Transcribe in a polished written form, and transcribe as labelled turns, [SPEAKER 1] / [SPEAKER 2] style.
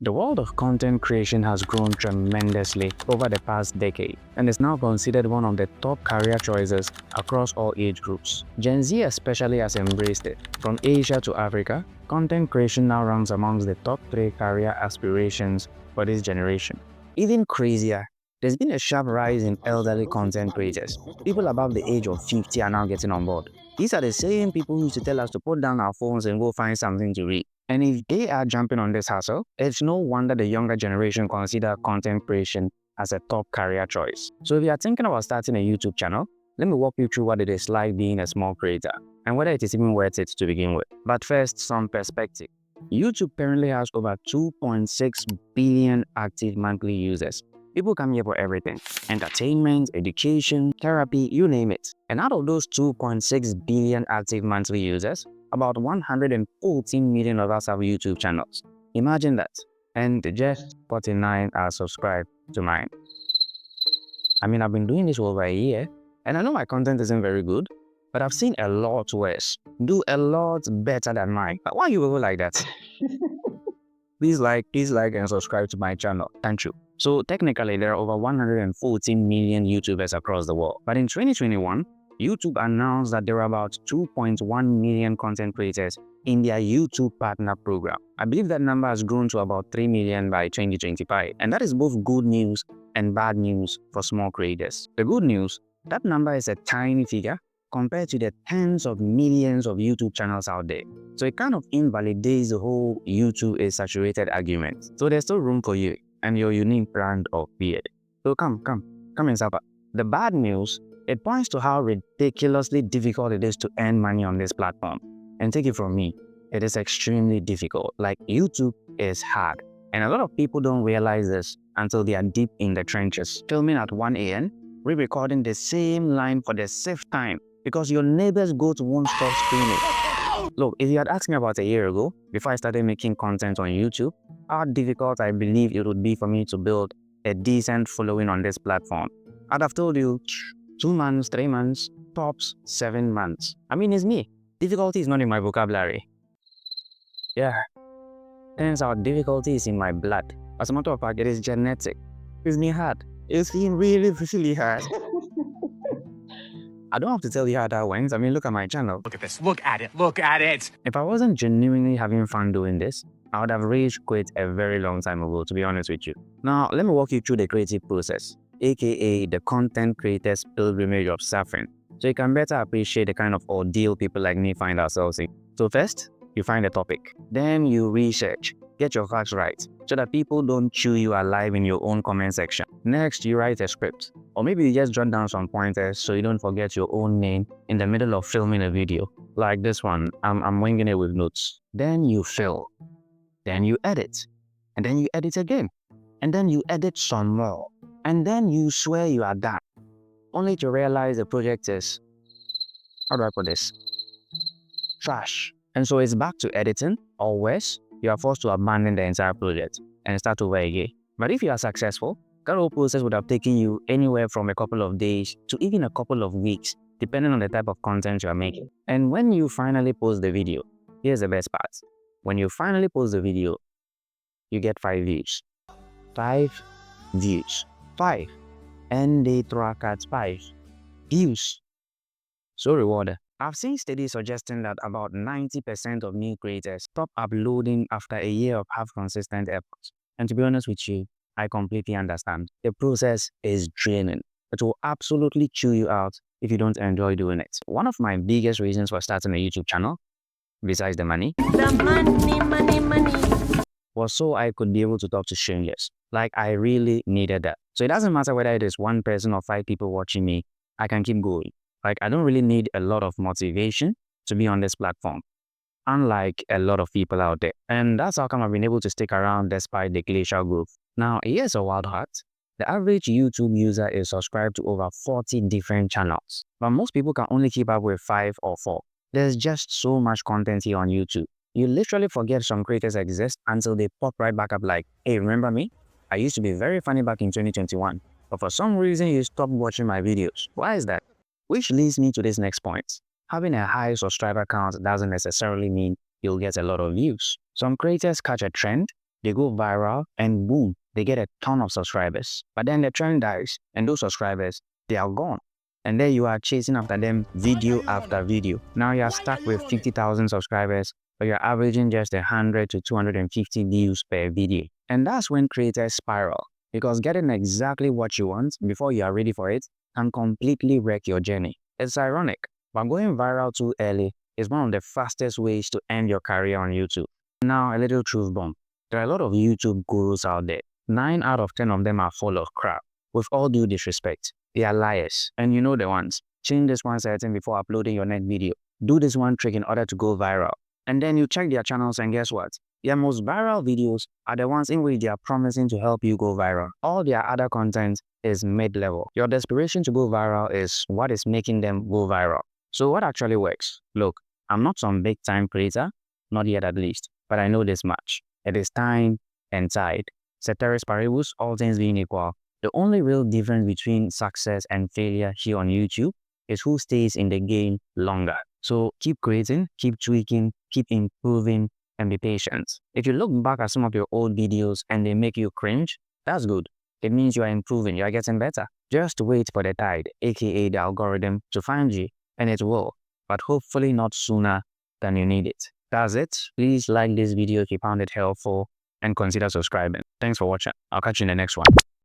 [SPEAKER 1] The world of content creation has grown tremendously over the past decade and is now considered one of the top career choices across all age groups. Gen Z especially has embraced it. From Asia to Africa, content creation now ranks amongst the top 3 career aspirations for this generation. Even crazier, there's been a sharp rise in elderly content creators. People above the age of 50 are now getting on board. These are the same people who used to tell us to put down our phones and go find something to read. And if they are jumping on this hustle, it's no wonder the younger generation consider content creation as a top career choice. So if you are thinking about starting a YouTube channel, let me walk you through what it is like being a small creator and whether it is even worth it to begin with. But first, some perspective. YouTube currently has over 2.6 billion active monthly users. People come here for everything: entertainment, education, therapy, you name it. And out of those 2.6 billion active monthly users, about 114 million of us have YouTube channels. Imagine that. And just 49 are subscribed to mine. I mean, I've been doing this for over a year, and I know my content isn't very good, but I've seen a lot worse do a lot better than mine. But why are you people like that? Please like, and subscribe to my channel. Thank you. So technically, there are over 114 million YouTubers across the world. But in 2021, YouTube announced that there are about 2.1 million content creators in their YouTube Partner Program. I believe that number has grown to about 3 million by 2025. And that is both good news and bad news for small creators. The good news, that number is a tiny figure compared to the tens of millions of YouTube channels out there. So it kind of invalidates the whole YouTube is saturated argument. So there's still room for you and your unique brand of beard. So come and suffer. The bad news, it points to how ridiculously difficult it is to earn money on this platform. And take it from me, it is extremely difficult. Like, YouTube is hard. And a lot of people don't realize this until they are deep in the trenches. Filming at 1 a.m., re-recording the same line for the 6th time because your neighbor's goat won't stop screaming. Look, if you had asked me about a year ago, before I started making content on YouTube, how difficult I believe it would be for me to build a decent following on this platform, I'd have told you 2 months, 3 months, tops 7 months. I mean, it's me. Difficulty is not in my vocabulary. Yeah, turns out difficulty is in my blood. As a matter of fact, it is genetic. It's me hard. It's been really hard. I don't have to tell you how that went. I mean, look at my channel.
[SPEAKER 2] Look at this. Look at it.
[SPEAKER 1] If I wasn't genuinely having fun doing this, I would have rage quit a very long time ago, to be honest with you. Now, let me walk you through the creative process, aka the content creator's pilgrimage of suffering, so you can better appreciate the kind of ordeal people like me find ourselves in. So first, you find a topic. Then you research. Get your facts right so that people don't chew you alive in your own comment section. Next, you write a script. Or maybe you just jot down some pointers so you don't forget your own name in the middle of filming a video. Like this one, I'm winging it with notes. Then you film. Then you edit. And then you edit again. And then you edit some more. And then you swear you are done. Only to realize the project is, how do I put this? Trash. And so it's back to editing, or worse, you are forced to abandon the entire project and start over again. But if you are successful, that whole process would have taken you anywhere from a couple of days to even a couple of weeks, depending on the type of content you are making. And when you finally post the video, here's the best part. When you finally post the video, you get 5 views. 5 views. 5. And they track at 5 views. So rewarding. I've seen studies suggesting that about 90% of new creators stop uploading after a year of half-consistent efforts. And to be honest with you, I completely understand. The process is draining. It will absolutely chew you out if you don't enjoy doing it. One of my biggest reasons for starting a YouTube channel, besides the money, was so I could be able to talk to strangers. Like, I really needed that. So it doesn't matter whether it is 1 person or 5 people watching me, I can keep going. Like, I don't really need a lot of motivation to be on this platform, unlike a lot of people out there. And that's how come I've been able to stick around despite the glacial growth. Now, here's a wild fact. The average YouTube user is subscribed to over 40 different channels, but most people can only keep up with 5 or 4. There's just so much content here on YouTube. You literally forget some creators exist until they pop right back up like, hey, remember me? I used to be very funny back in 2021, but for some reason you stopped watching my videos. Why is that? Which leads me to this next point. Having a high subscriber count doesn't necessarily mean you'll get a lot of views. Some creators catch a trend, they go viral, and boom, they get a ton of subscribers. But then the trend dies, and those subscribers, they are gone. And then you are chasing after them video after video. Now you are stuck with 50,000 subscribers, but you're averaging just 100 to 250 views per video. And that's when creators spiral, because getting exactly what you want before you are ready for it can completely wreck your journey. It's ironic, but going viral too early is one of the fastest ways to end your career on YouTube. Now, a little truth bomb. There are a lot of YouTube gurus out there. 9 out of 10 of them are full of crap. With all due disrespect, they are liars. And you know the ones. Change this one setting before uploading your next video. Do this one trick in order to go viral. And then you check their channels, and guess what? Their most viral videos are the ones in which they are promising to help you go viral. All their other content is mid-level. Your desperation to go viral is what is making them go viral. So what actually works? Look, I'm not some big-time creator, not yet at least, but I know this much. It is time and tide. Ceteris paribus, all things being equal. The only real difference between success and failure here on YouTube is who stays in the game longer. So keep creating, keep tweaking, keep improving, and be patient. If you look back at some of your old videos and they make you cringe, that's good. It means you are improving, you are getting better. Just wait for the tide, aka the algorithm, to find you, and it will, but hopefully not sooner than you need it. That's it. Please like this video if you found it helpful and consider subscribing. Thanks for watching. I'll catch you in the next one.